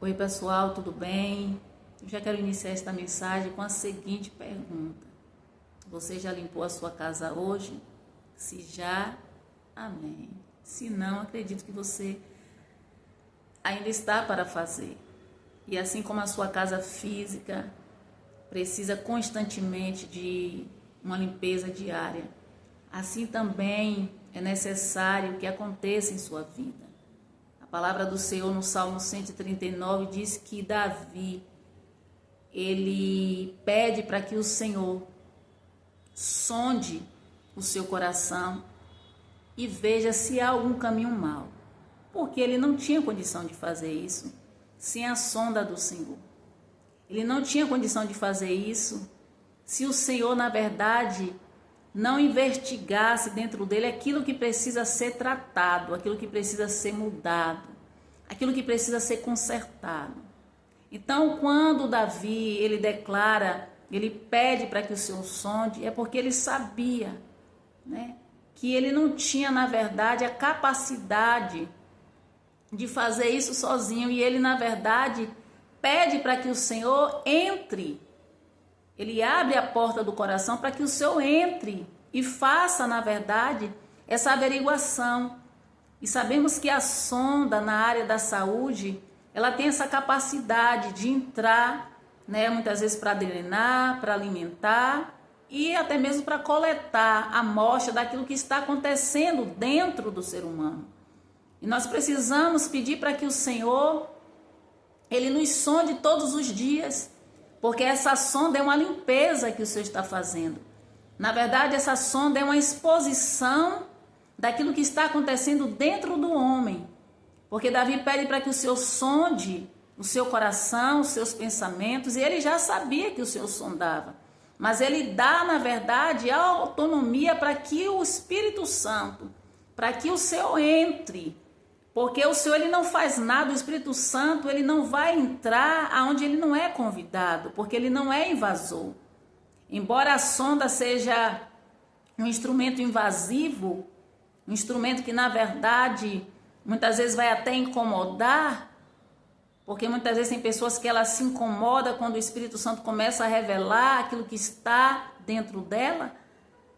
Oi pessoal, tudo bem? Eu já quero iniciar esta mensagem com a seguinte pergunta: você já limpou a sua casa hoje? Se já, amém. Se não, acredito que você ainda está para fazer. E assim como a sua casa física precisa constantemente de uma limpeza diária, assim também é necessário que aconteça em sua vida. A palavra do Senhor no Salmo 139 diz que Davi, ele pede para que o Senhor sonde o seu coração e veja se há algum caminho mau, porque ele não tinha condição de fazer isso sem a sonda do Senhor. Ele não tinha condição de fazer isso se o Senhor, na verdade, não investigasse dentro dele aquilo que precisa ser tratado, aquilo que precisa ser mudado, aquilo que precisa ser consertado. Então, quando Davi, ele declara, ele pede para que o Senhor sonde, é porque ele sabia, né, que ele não tinha, na verdade, a capacidade de fazer isso sozinho, e ele, na verdade, pede para que o Senhor entre. Ele abre a porta do coração para que o Senhor entre e faça, na verdade, essa averiguação. E sabemos que a sonda na área da saúde, ela tem essa capacidade de entrar, né, muitas vezes para drenar, para alimentar e até mesmo para coletar a amostra daquilo que está acontecendo dentro do ser humano. E nós precisamos pedir para que o Senhor, ele nos sonde todos os dias, porque essa sonda é uma limpeza que o Senhor está fazendo. Na verdade, essa sonda é uma exposição daquilo que está acontecendo dentro do homem. Porque Davi pede para que o Senhor sonde o seu coração, os seus pensamentos, e ele já sabia que o Senhor sondava. Mas ele dá, na verdade, a autonomia para que o Espírito Santo, para que o Senhor entre. Porque o Senhor, ele não faz nada, o Espírito Santo, ele não vai entrar aonde ele não é convidado, porque ele não é invasor. Embora a sonda seja um instrumento invasivo, um instrumento que, na verdade, muitas vezes vai até incomodar, porque muitas vezes tem pessoas que ela se incomoda quando o Espírito Santo começa a revelar aquilo que está dentro dela,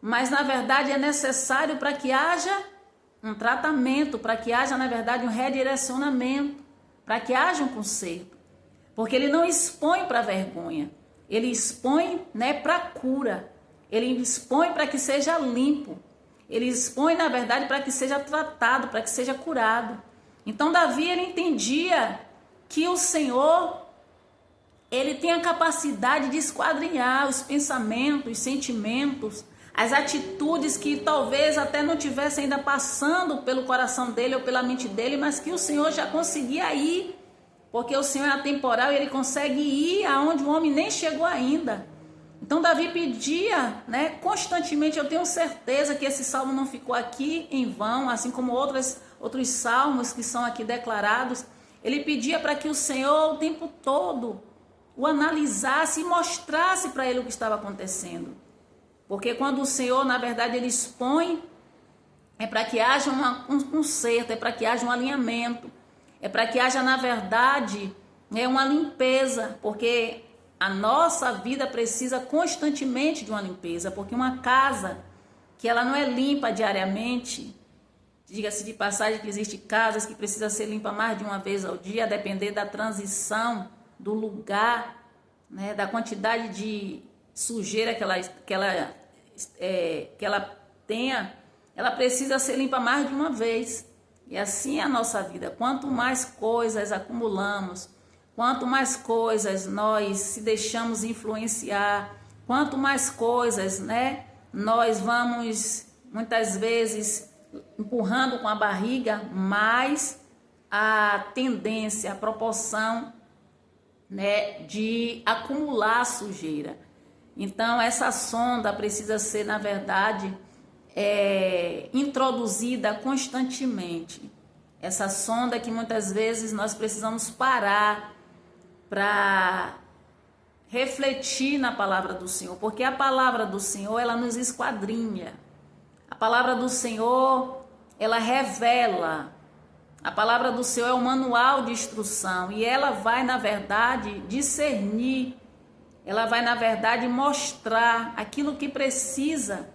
mas, na verdade, é necessário para que haja um tratamento, para que haja, na verdade, um redirecionamento, para que haja um conserto. Porque ele não expõe para vergonha, ele expõe, né, para cura, ele expõe para que seja limpo, ele expõe, na verdade, para que seja tratado, para que seja curado. Então, Davi, ele entendia que o Senhor, ele tem a capacidade de esquadrinhar os pensamentos, os sentimentos, as atitudes que talvez até não tivesse ainda passando pelo coração dele ou pela mente dele, mas que o Senhor já conseguia ir, porque o Senhor é atemporal e ele consegue ir aonde o homem nem chegou ainda. Então Davi pedia, né, constantemente. Eu tenho certeza que esse salmo não ficou aqui em vão, assim como outros salmos que são aqui declarados. Ele pedia para que o Senhor o tempo todo o analisasse e mostrasse para ele o que estava acontecendo. Porque quando o Senhor, na verdade, ele expõe, é para que haja um conserto, é para que haja um alinhamento, é para que haja, na verdade, uma limpeza, porque a nossa vida precisa constantemente de uma limpeza, porque uma casa que ela não é limpa diariamente, diga-se de passagem que existem casas que precisam ser limpas mais de uma vez ao dia, a depender da transição, do lugar, né, da quantidade de sujeira que ela tenha, ela precisa ser limpa mais de uma vez. E assim é a nossa vida. Quanto mais coisas acumulamos, quanto mais coisas nós se deixamos influenciar, quanto mais coisas, né, nós vamos muitas vezes empurrando com a barriga, mais a tendência, a proporção, né, de acumular sujeira. Então, essa sonda precisa ser, na verdade, introduzida constantemente. Essa sonda que muitas vezes nós precisamos parar para refletir na palavra do Senhor, porque a palavra do Senhor, ela nos esquadrinha. A palavra do Senhor, ela revela A palavra do Senhor é um manual de instrução e ela vai, na verdade, discernir, ela vai, na verdade, mostrar aquilo que precisa,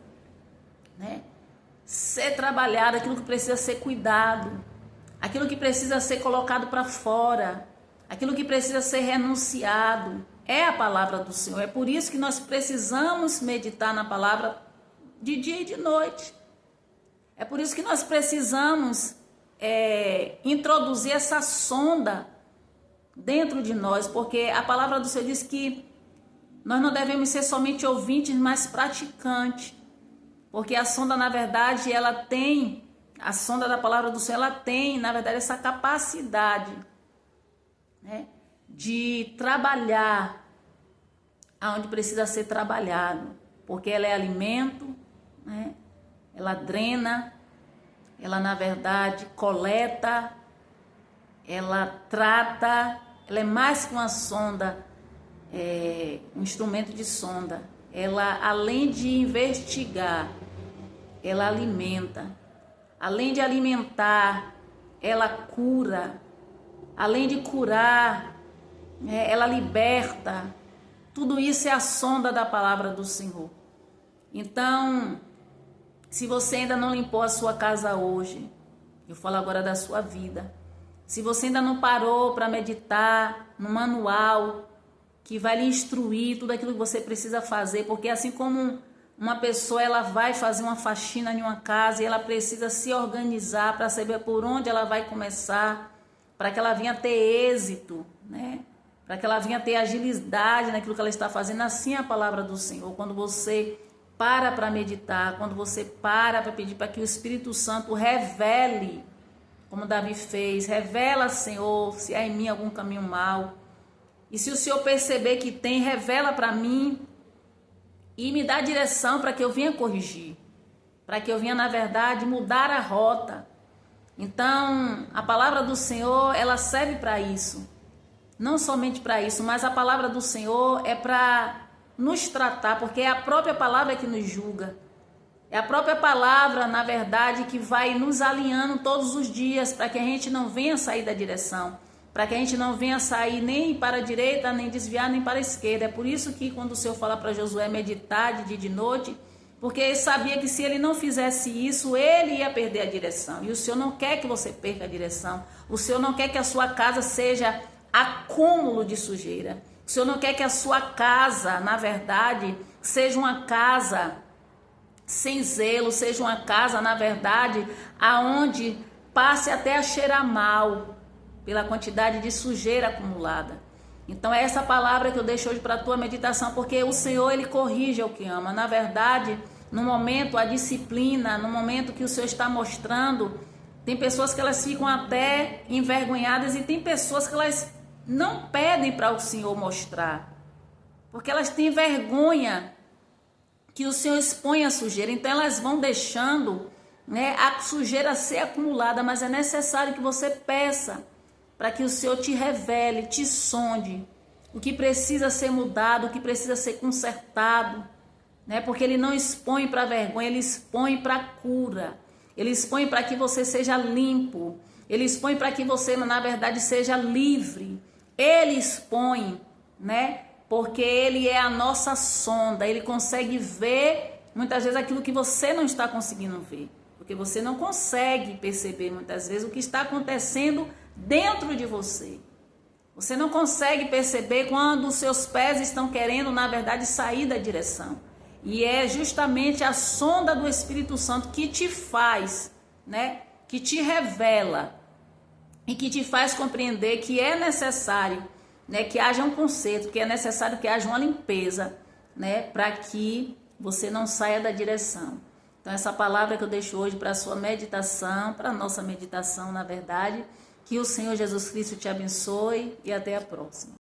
né, ser trabalhado, aquilo que precisa ser cuidado, aquilo que precisa ser colocado para fora, aquilo que precisa ser renunciado. É a palavra do Senhor. É por isso que nós precisamos meditar na palavra de dia e de noite. É por isso que nós precisamos introduzir essa sonda dentro de nós, porque a palavra do Senhor diz que nós não devemos ser somente ouvintes, mas praticantes, porque a sonda, na verdade, a sonda da palavra do Senhor, ela tem, na verdade, essa capacidade, né, de trabalhar aonde precisa ser trabalhado, porque ela é alimento, né, ela drena, ela, na verdade, coleta, ela trata, ela é mais que uma sonda, um instrumento de sonda. Ela, além de investigar, ela alimenta. Além de alimentar, ela cura. Além de curar, ela liberta. Tudo isso é a sonda da palavra do Senhor. Então, se você ainda não limpou a sua casa hoje, eu falo agora da sua vida. Se você ainda não parou para meditar no manual que vai lhe instruir tudo aquilo que você precisa fazer, porque assim como uma pessoa ela vai fazer uma faxina em uma casa e ela precisa se organizar para saber por onde ela vai começar, para que ela venha ter êxito, né? Para que ela venha ter agilidade naquilo que ela está fazendo, assim é a palavra do Senhor. Quando você para meditar, quando você para pedir para que o Espírito Santo revele, como Davi fez, revela, Senhor, se há em mim algum caminho mau. E se o Senhor perceber que tem, revela para mim e me dá direção para que eu venha corrigir, para que eu venha, na verdade, mudar a rota. Então, a palavra do Senhor, ela serve para isso. Não somente para isso, mas a palavra do Senhor é para nos tratar, porque é a própria palavra que nos julga. É a própria palavra, na verdade, que vai nos alinhando todos os dias para que a gente não venha sair da direção, para que a gente não venha sair nem para a direita, nem desviar, nem para a esquerda. É por isso que quando o Senhor fala para Josué meditar de dia e de noite, porque ele sabia que se ele não fizesse isso, ele ia perder a direção. E o Senhor não quer que você perca a direção. O Senhor não quer que a sua casa seja acúmulo de sujeira. O Senhor não quer que a sua casa, na verdade, seja uma casa sem zelo, seja uma casa, na verdade, aonde passe até a cheirar mal pela quantidade de sujeira acumulada. Então é essa palavra que eu deixo hoje para a tua meditação, porque o Senhor, ele corrige o que ama. Na verdade, no momento, a disciplina, no momento que o Senhor está mostrando, tem pessoas que elas ficam até envergonhadas e tem pessoas que elas não pedem para o Senhor mostrar, porque elas têm vergonha que o Senhor exponha a sujeira. Então elas vão deixando, né, a sujeira ser acumulada, mas é necessário que você peça para que o Senhor te revele, te sonde o que precisa ser mudado, o que precisa ser consertado, né? Porque ele não expõe para vergonha, ele expõe para cura, ele expõe para que você seja limpo, ele expõe para que você, na verdade, seja livre. Ele expõe, né? Porque ele é a nossa sonda, ele consegue ver muitas vezes aquilo que você não está conseguindo ver, porque você não consegue perceber muitas vezes o que está acontecendo dentro de você. Você não consegue perceber quando os seus pés estão querendo, na verdade, sair da direção. E é justamente a sonda do Espírito Santo que te faz, né? Que te revela e que te faz compreender que é necessário, né, que haja um conserto, que é necessário que haja uma limpeza, né, para que você não saia da direção. Então essa palavra que eu deixo hoje para a sua meditação, para a nossa meditação, na verdade, que o Senhor Jesus Cristo te abençoe e até a próxima.